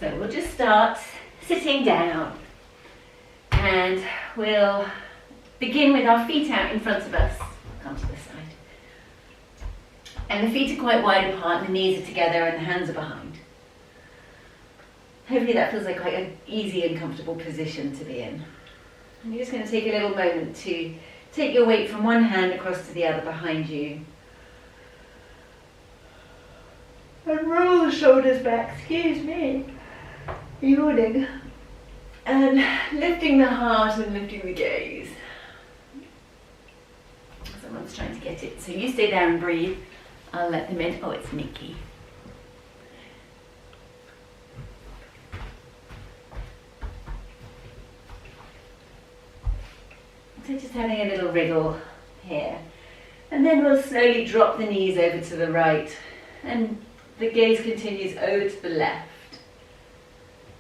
So we'll just start sitting down and we'll begin with our feet out in front of us. Come to this side. And the feet are quite wide apart and the knees are together and the hands are behind. Hopefully that feels like quite an easy and comfortable position to be in. And you're just going to take a little moment to take your weight from one hand across to the other behind you. And roll the shoulders back, excuse me, yawning. And lifting the heart and lifting the gaze. Someone's trying to get it, so you stay there and breathe. I'll let them in. Oh, it's Nikki. So just having a little wriggle here. And then we'll slowly drop the knees over to the right. And the gaze continues over to the left.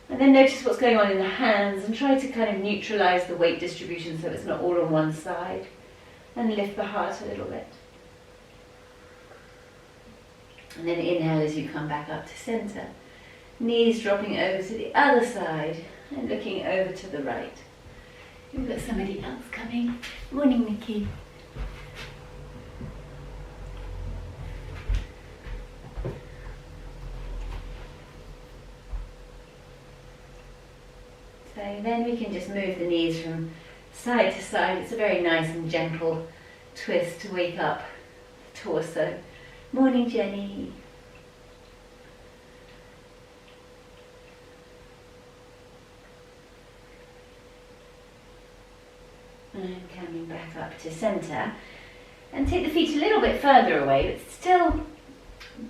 And then notice what's going on in the hands and try to kind of neutralize the weight distribution so it's not all on one side. And lift the heart a little bit. And then inhale as you come back up to center. Knees dropping over to the other side and looking over to the right. We've got somebody else coming. Morning, Nikki. So then we can just move the knees from side to side. It's a very nice and gentle twist to wake up the torso. Morning, Jenny. And coming back up to centre. And take the feet a little bit further away, but still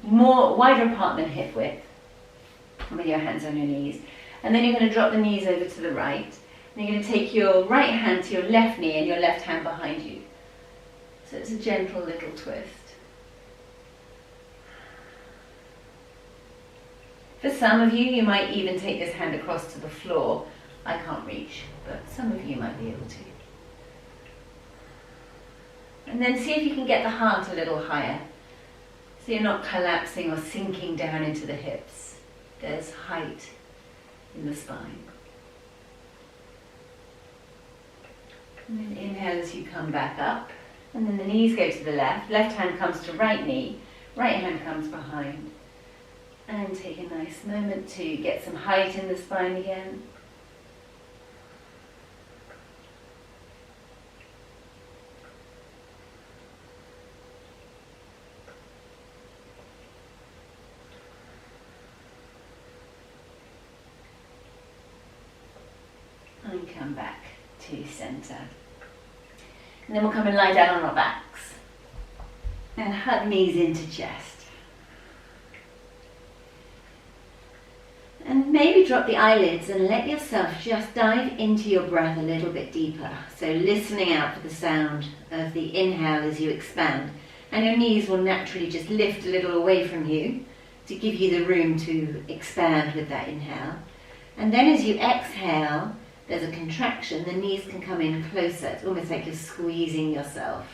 more wider apart than hip width. With your hands on your knees. And then you're going to drop the knees over to the right. And you're going to take your right hand to your left knee and your left hand behind you. So it's a gentle little twist. For some of you, you might even take this hand across to the floor. I can't reach, but some of you might be able to. And then see if you can get the heart a little higher. So you're not collapsing or sinking down into the hips. There's height in the spine. And then inhale as you come back up. And then the knees go to the left. Left hand comes to right knee. Right hand comes behind. And take a nice moment to get some height in the spine again. And come back to centre. And then we'll come and lie down on our backs. And hug knees into chest. And maybe drop the eyelids and let yourself just dive into your breath a little bit deeper. So listening out for the sound of the inhale as you expand. And your knees will naturally just lift a little away from you to give you the room to expand with that inhale. And then as you exhale, there's a contraction, the knees can come in closer. It's almost like you're squeezing yourself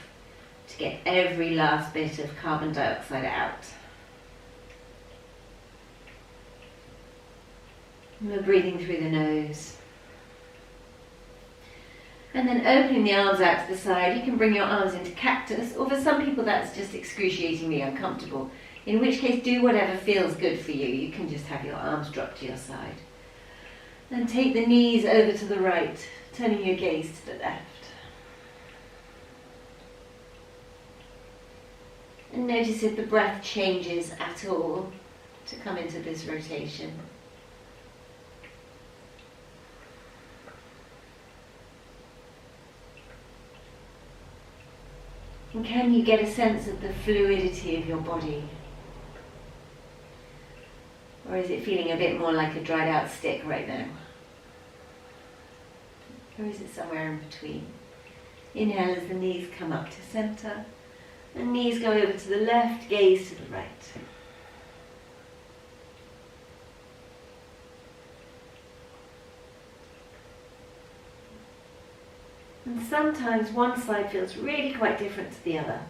to get every last bit of carbon dioxide out. And we're breathing through the nose. And then opening the arms out to the side. You can bring your arms into cactus, or for some people that's just excruciatingly uncomfortable. In which case, do whatever feels good for you. You can just have your arms drop to your side. And take the knees over to the right, turning your gaze to the left. And notice if the breath changes at all to come into this rotation. And can you get a sense of the fluidity of your body? Or is it feeling a bit more like a dried out stick right now? Or is it somewhere in between? Inhale as the knees come up to centre. And knees go over to the left, gaze to the right. And sometimes one side feels really quite different to the other.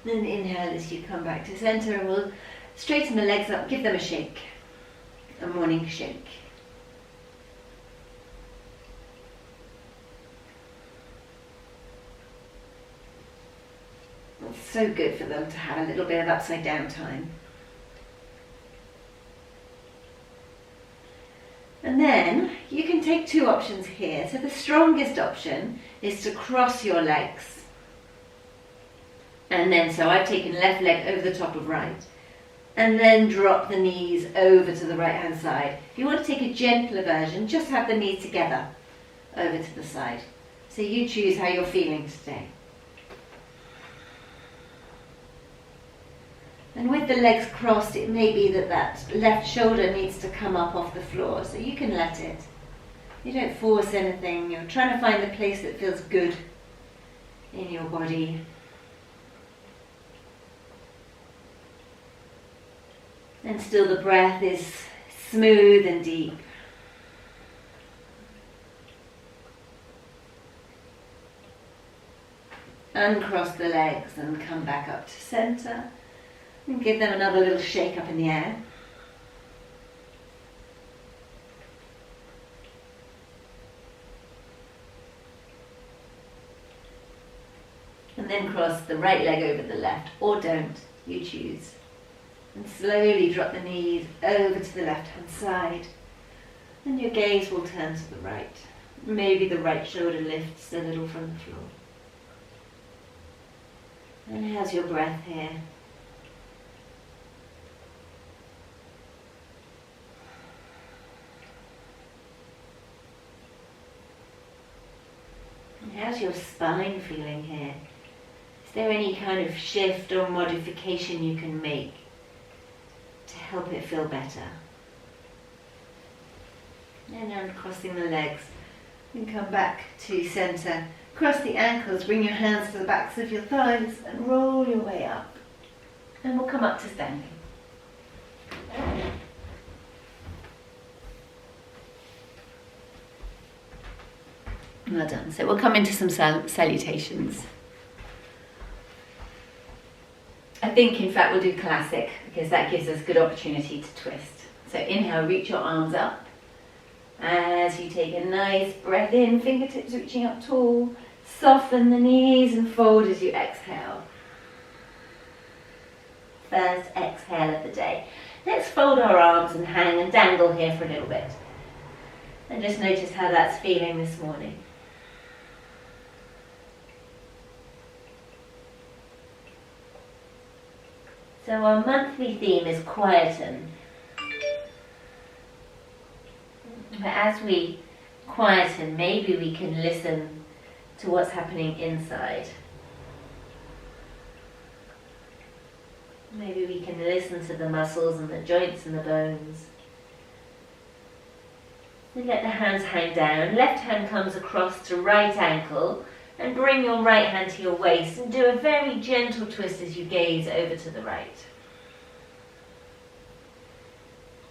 Then inhale as you come back to center, and we'll straighten the legs up, give them a shake, a morning shake. It's so good for them to have a little bit of upside down time. And then you can take two options here. So the strongest option is to cross your legs. And then, so I've taken left leg over the top of right. And then drop the knees over to the right hand side. If you want to take a gentler version, just have the knees together over to the side. So you choose how you're feeling today. And with the legs crossed, it may be that that left shoulder needs to come up off the floor, so you can let it. You don't force anything, you're trying to find the place that feels good in your body. And still the breath is smooth and deep. Uncross the legs and come back up to center. And give them another little shake up in the air. And then cross the right leg over the left, or don't, you choose. And slowly drop the knees over to the left hand side. And your gaze will turn to the right. Maybe the right shoulder lifts a little from the floor. And how's your breath here? How's your spine feeling here? Is there any kind of shift or modification you can make to help it feel better? And then crossing the legs and come back to center. Cross the ankles, bring your hands to the backs of your thighs and roll your way up. And we'll come up to standing. Well done. So we'll come into some salutations. I think, in fact, we'll do classic because that gives us good opportunity to twist. So inhale, reach your arms up. As you take a nice breath in, fingertips reaching up tall. Soften the knees and fold as you exhale. First exhale of the day. Let's fold our arms and hang and dangle here for a little bit. And just notice how that's feeling this morning. So our monthly theme is quieten. But as we quieten, maybe we can listen to what's happening inside. Maybe we can listen to the muscles and the joints and the bones. And let the hands hang down. Left hand comes across to right ankle. And bring your right hand to your waist and do a very gentle twist as you gaze over to the right.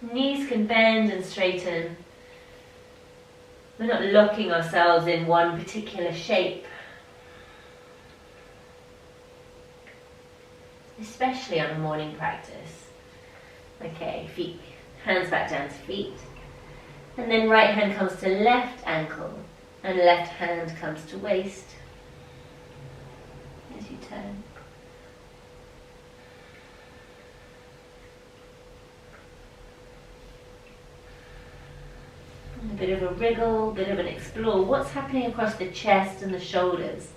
Knees can bend and straighten. We're not locking ourselves in one particular shape. Especially on a morning practice. Okay, feet, hands back down to feet. And then right hand comes to left ankle. And left hand comes to waist as you turn. And a bit of a wriggle, a bit of an explore. What's happening across the chest and the shoulders?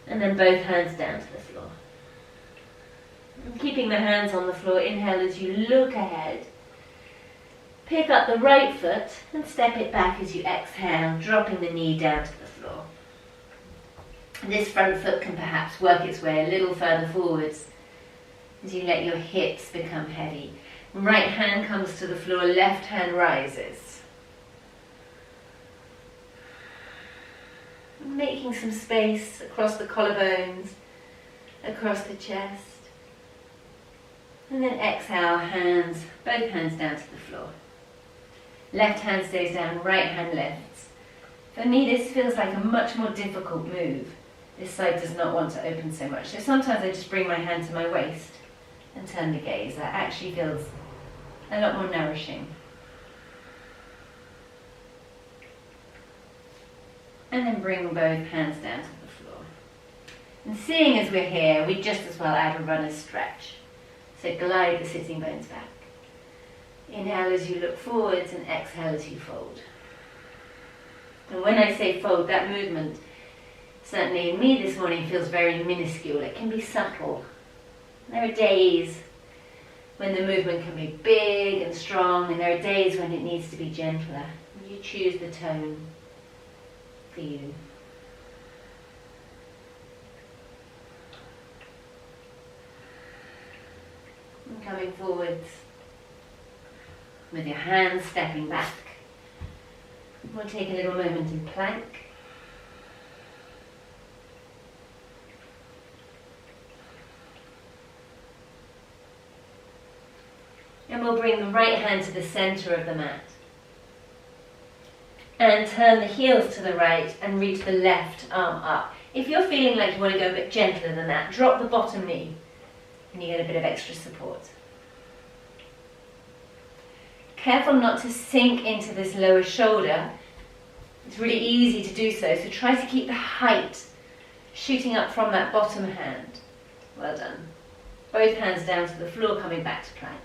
And then both hands down to the floor. And keeping the hands on the floor, inhale as you look ahead. Pick up the right foot and step it back as you exhale, dropping the knee down to the floor. This front foot can perhaps work its way a little further forwards as you let your hips become heavy. Right hand comes to the floor, left hand rises. Making some space across the collarbones, across the chest. And then exhale, both hands down to the floor. Left hand stays down, right hand lifts. For me, this feels like a much more difficult move This side does not want to open so much. So sometimes I just bring my hand to my waist and turn the gaze. That actually feels a lot more nourishing. And then bring both hands down to the floor. And seeing as we're here, we just as well add a runner's stretch. So glide the sitting bones back. Inhale as you look forwards and exhale as you fold. And when I say fold, that movement, certainly in me this morning, feels very minuscule. It can be subtle. There are days when the movement can be big and strong, and there are days when it needs to be gentler. You choose the tone for you. And coming forwards with your hands stepping back. We'll take a little moment in plank. And we'll bring the right hand to the center of the mat. And turn the heels to the right and reach the left arm up. If you're feeling like you want to go a bit gentler than that, drop the bottom knee and you get a bit of extra support. Careful not to sink into this lower shoulder. It's really easy to do so, so try to keep the height shooting up from that bottom hand. Well done. Both hands down to the floor, coming back to plank.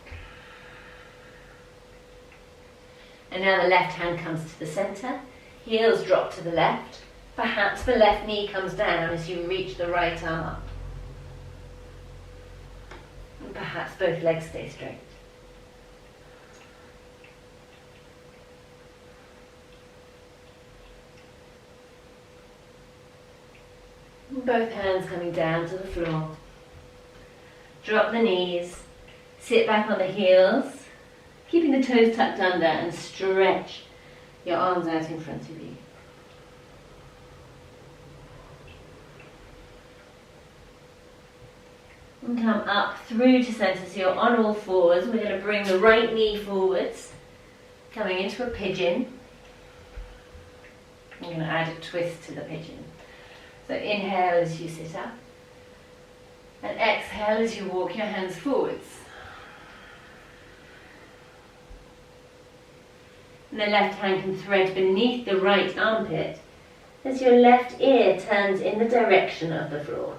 And now the left hand comes to the centre, heels drop to the left. Perhaps the left knee comes down as you reach the right arm up. And perhaps both legs stay straight. Both hands coming down to the floor. Drop the knees, sit back on the heels, keeping the toes tucked under, and stretch your arms out in front of you. And come up through to centre, so you're on all fours. We're going to bring the right knee forwards, coming into a pigeon. I'm going to add a twist to the pigeon. So inhale as you sit up, and exhale as you walk your hands forwards. And the left hand can thread beneath the right armpit as your left ear turns in the direction of the floor.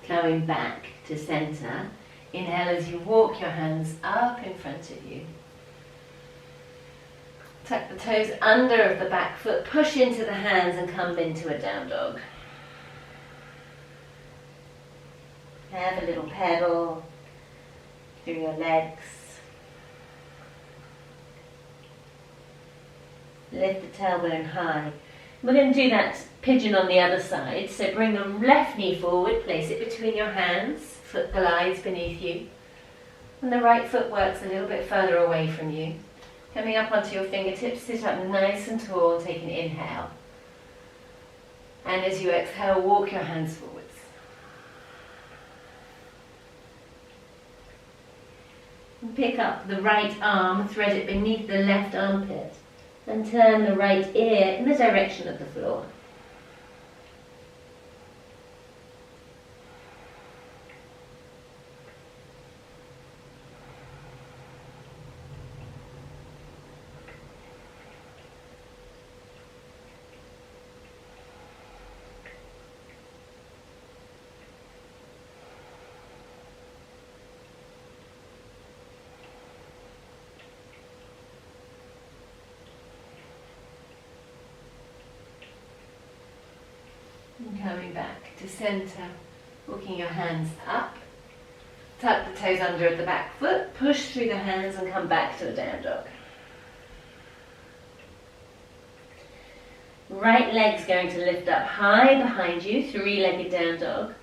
Coming back to centre, inhale as you walk your hands up in front of you. Tuck the toes under of the back foot, push into the hands and come into a down dog. Have a little pedal through your legs. Lift the tailbone high. We're going to do that pigeon on the other side, so bring the left knee forward, place it between your hands, foot glides beneath you, and the right foot works a little bit further away from you. Coming up onto your fingertips, sit up nice and tall, take an inhale. And as you exhale, walk your hands forwards. And pick up the right arm, thread it beneath the left armpit, and turn the right ear in the direction of the floor. And coming back to centre, walking your hands up, tuck the toes under at the back foot, push through the hands and come back to a down dog. Right leg's going to lift up high behind you, three-legged down dog.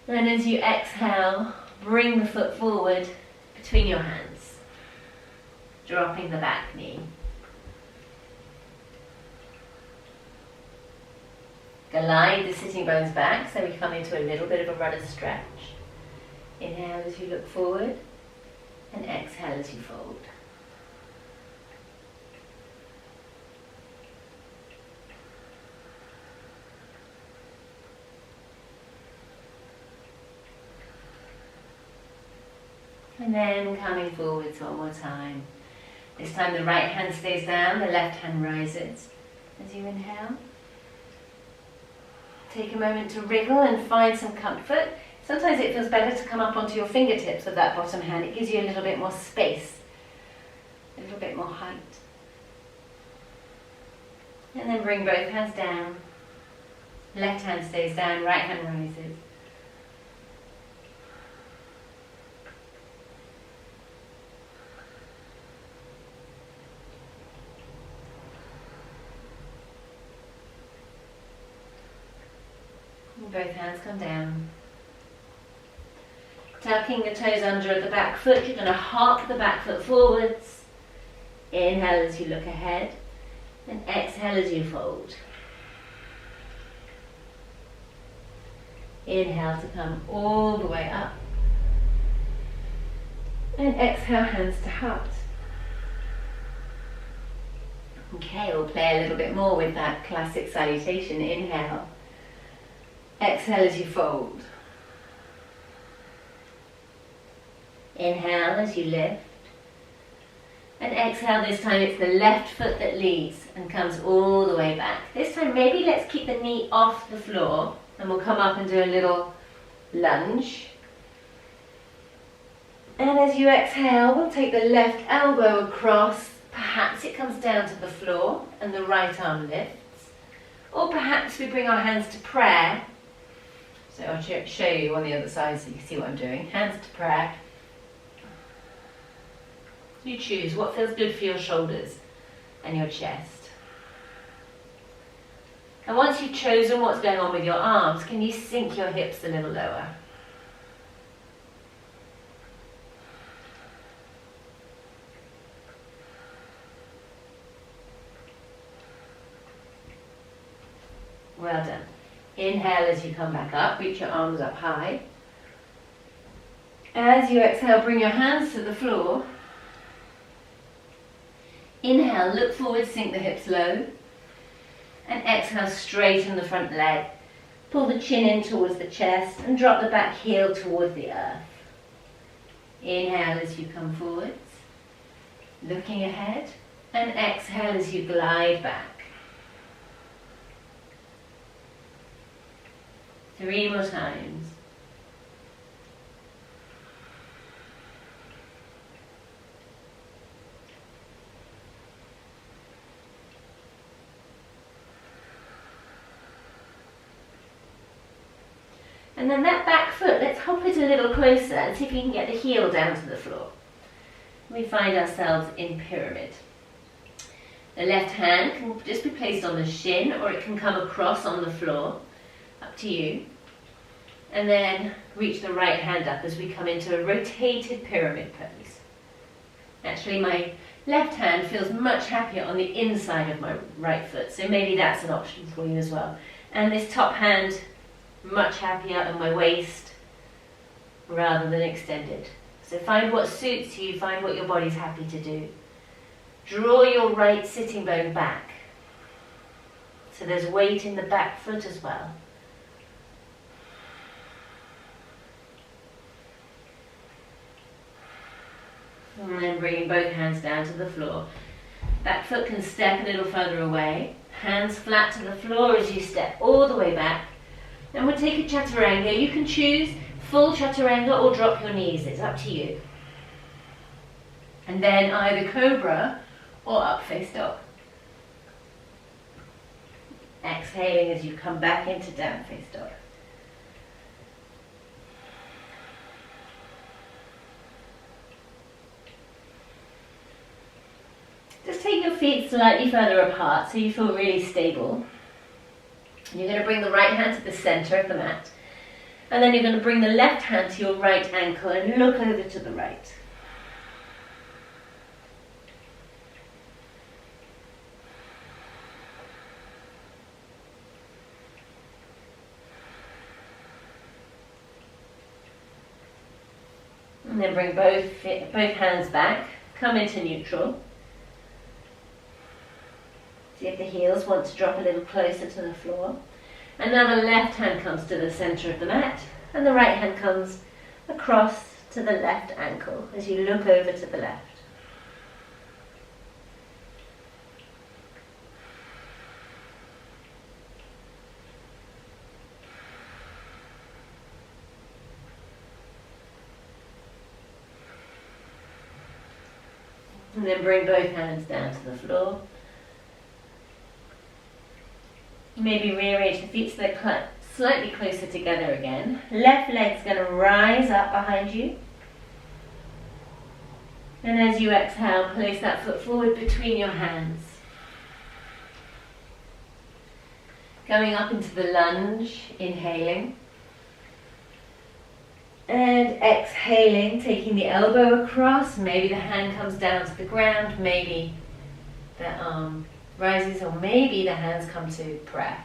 And as you exhale, bring the foot forward between your hands. dropping the back knee. Glide the sitting bones back so we come into a little bit of a rudder stretch. Inhale as you look forward and exhale as you fold. And then coming forwards one more time. This time the right hand stays down, the left hand rises as you inhale. Take a moment to wriggle and find some comfort. Sometimes it feels better to come up onto your fingertips with that bottom hand. It gives you a little bit more space, a little bit more height. And then bring both hands down. Left hand stays down, right hand rises. Both hands come down. Tucking the toes under at the back foot, you're going to hop the back foot forwards. Inhale as you look ahead and exhale as you fold. Inhale to come all the way up and exhale hands to heart. Okay, we'll play a little bit more with that classic salutation. Inhale. Exhale as you fold. Inhale as you lift. And exhale, this time it's the left foot that leads and comes all the way back. This time maybe let's keep the knee off the floor and we'll come up and do a little lunge. And as you exhale, we'll take the left elbow across. Perhaps it comes down to the floor and the right arm lifts. Or perhaps we bring our hands to prayer. So I'll show you on the other side so you can see what I'm doing. Hands to prayer. You choose what feels good for your shoulders and your chest. And once you've chosen what's going on with your arms, can you sink your hips a little lower? Well done. Inhale as you come back up, reach your arms up high. As you exhale, bring your hands to the floor. Inhale, look forward, sink the hips low. And exhale, straighten the front leg. Pull the chin in towards the chest and drop the back heel towards the earth. Inhale as you come forwards, looking ahead. And exhale as you glide back. 3 more times. And then that back foot, let's hop it a little closer and see if you can get the heel down to the floor. We find ourselves in pyramid. The left hand can just be placed on the shin or it can come across on the floor. Up to you. And then reach the right hand up as we come into a rotated pyramid pose. Actually, my left hand feels much happier on the inside of my right foot, so maybe that's an option for you as well. And this top hand, much happier on my waist rather than extended. So find what suits you, find what your body's happy to do. Draw your right sitting bone back. So there's weight in the back foot as well. And then bringing both hands down to the floor. Back foot can step a little further away. Hands flat to the floor as you step all the way back. And we'll take a chaturanga. You can choose full chaturanga or drop your knees. It's up to you. And then either cobra or up face dog. Exhaling as you come back into down face dog. Just take your feet slightly further apart so you feel really stable. And you're going to bring the right hand to the center of the mat. And then you're going to bring the left hand to your right ankle and look over to the right. And then bring both hands back, come into neutral. See if the heels want to drop a little closer to the floor. And now the left hand comes to the centre of the mat, and the right hand comes across to the left ankle as you look over to the left. And then bring both hands down to the floor. Maybe rearrange the feet so they're slightly closer together again. Left leg's going to rise up behind you. And as you exhale, place that foot forward between your hands. Going up into the lunge, inhaling. And exhaling, taking the elbow across. Maybe the hand comes down to the ground, maybe the arm rises, or maybe the hands come to prayer.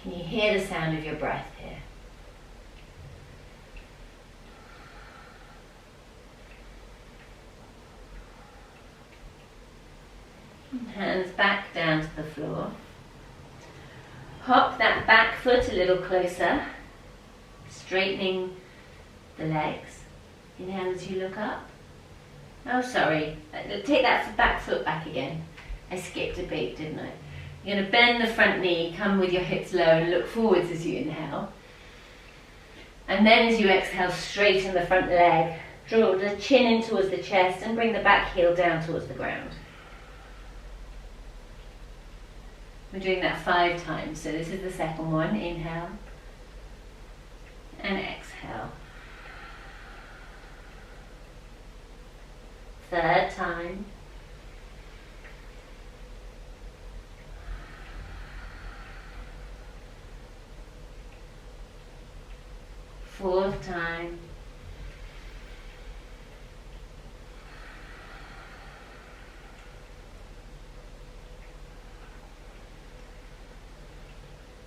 Can you hear the sound of your breath here? Hands back down to the floor. Hop that back foot a little closer, straightening the legs. Inhale as you look up. Oh, sorry. Take that back foot back again. I skipped a beat, didn't I? You're going to bend the front knee, come with your hips low and look forwards as you inhale. And then as you exhale, straighten the front leg. Draw the chin in towards the chest and bring the back heel down towards the ground. We're doing that 5 times, so this is the second one. Inhale and exhale. Third time. Fourth time.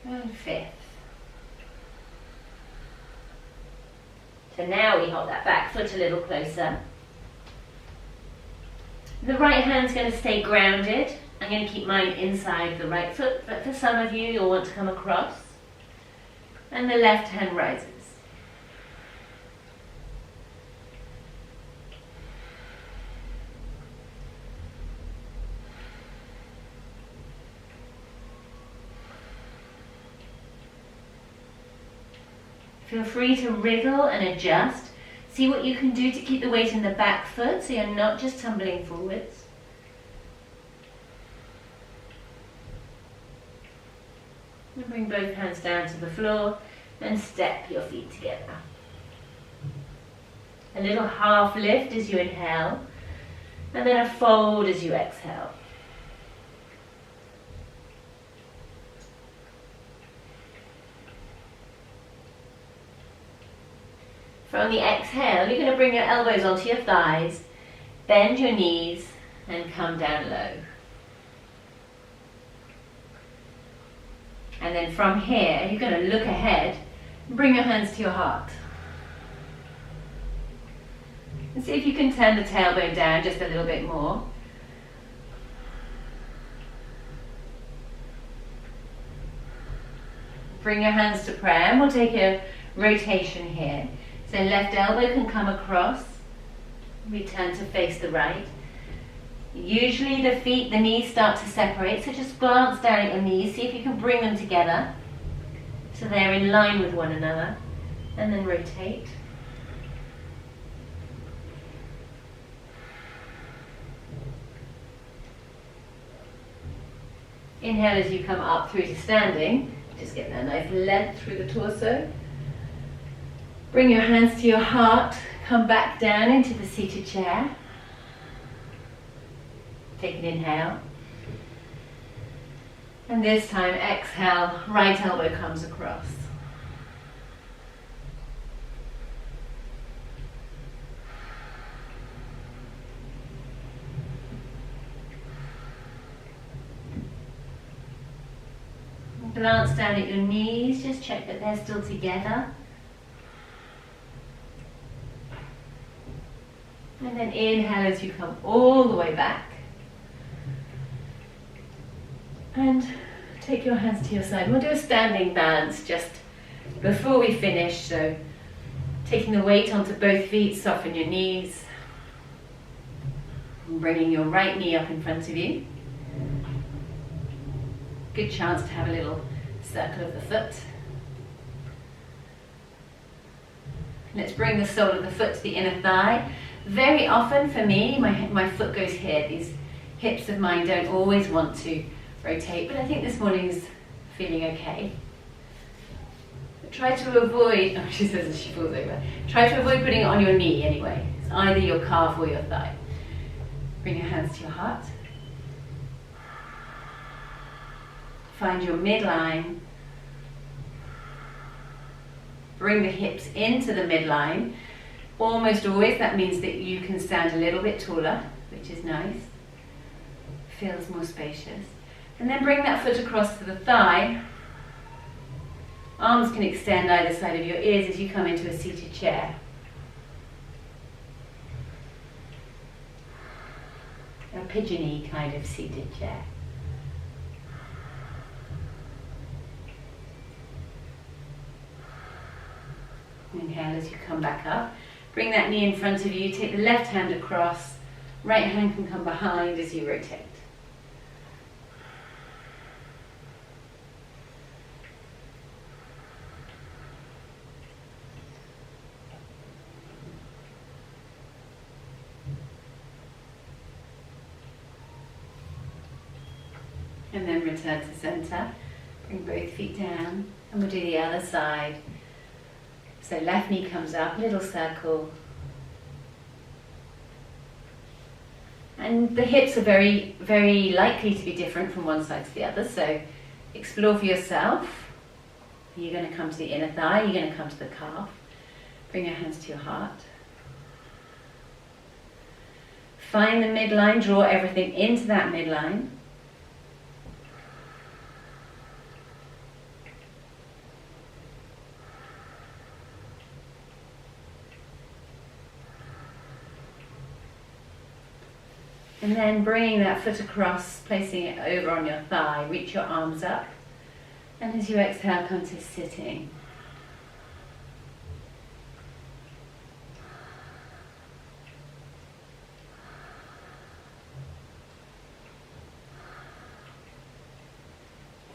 And fifth. So now we hold that back foot a little closer. The right hand's going to stay grounded. I'm going to keep mine inside the right foot, but for some of you, you'll want to come across. And the left hand rises. Feel free to wriggle and adjust. See what you can do to keep the weight in the back foot so you're not just tumbling forwards. And bring both hands down to the floor and step your feet together. A little half lift as you inhale, and then a fold as you exhale. From the exhale, you're going to bring your elbows onto your thighs, bend your knees, and come down low. And then from here, you're going to look ahead and bring your hands to your heart. And see if you can turn the tailbone down just a little bit more. Bring your hands to prayer, and we'll take a rotation here. So left elbow can come across, we turn to face the right. Usually the knees start to separate, so just glance down at your knees, see if you can bring them together so they're in line with one another, and then rotate. Inhale as you come up through to standing, just get that nice length through the torso. Bring your hands to your heart, come back down into the seated chair. Take an inhale. And this time exhale, right elbow comes across. Glance down at your knees, just check that they're still together. And then inhale as you come all the way back. And take your hands to your side. We'll do a standing balance just before we finish. So taking the weight onto both feet, soften your knees. And bringing your right knee up in front of you. Good chance to have a little circle of the foot. Let's bring the sole of the foot to the inner thigh. Very often for me, my foot goes here. These hips of mine don't always want to rotate, but I think this morning's feeling okay. But try to avoid, oh, she says as she falls over, try to avoid putting it on your knee anyway. It's either your calf or your thigh. Bring your hands to your heart. Find your midline. Bring the hips into the midline. Almost always that means that you can stand a little bit taller, which is nice. Feels more spacious. And then bring that foot across to the thigh. Arms can extend either side of your ears as you come into a seated chair. A pigeon-y kind of seated chair. Inhale as you come back up. Bring that knee in front of you. Take the left hand across. Right hand can come behind as you rotate. And then return to center. Bring both feet down. And we'll do the other side. So left knee comes up, little circle. And the hips are very, very likely to be different from one side to the other, so explore for yourself. You're going to come to the inner thigh, you're going to come to the calf. Bring your hands to your heart. Find the midline, draw everything into that midline. And then bringing that foot across, placing it over on your thigh, reach your arms up. And as you exhale, come to sitting.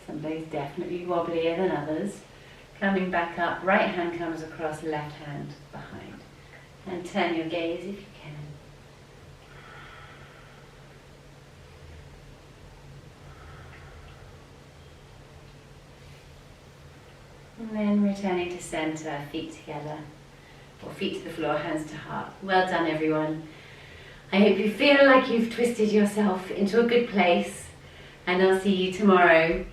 Some days definitely wobblier than others. Coming back up, right hand comes across, left hand behind. And turn your gaze if you can. And then returning to center, feet together, or feet to the floor, hands to heart. Well done, everyone. I hope you feel like you've twisted yourself into a good place, and I'll see you tomorrow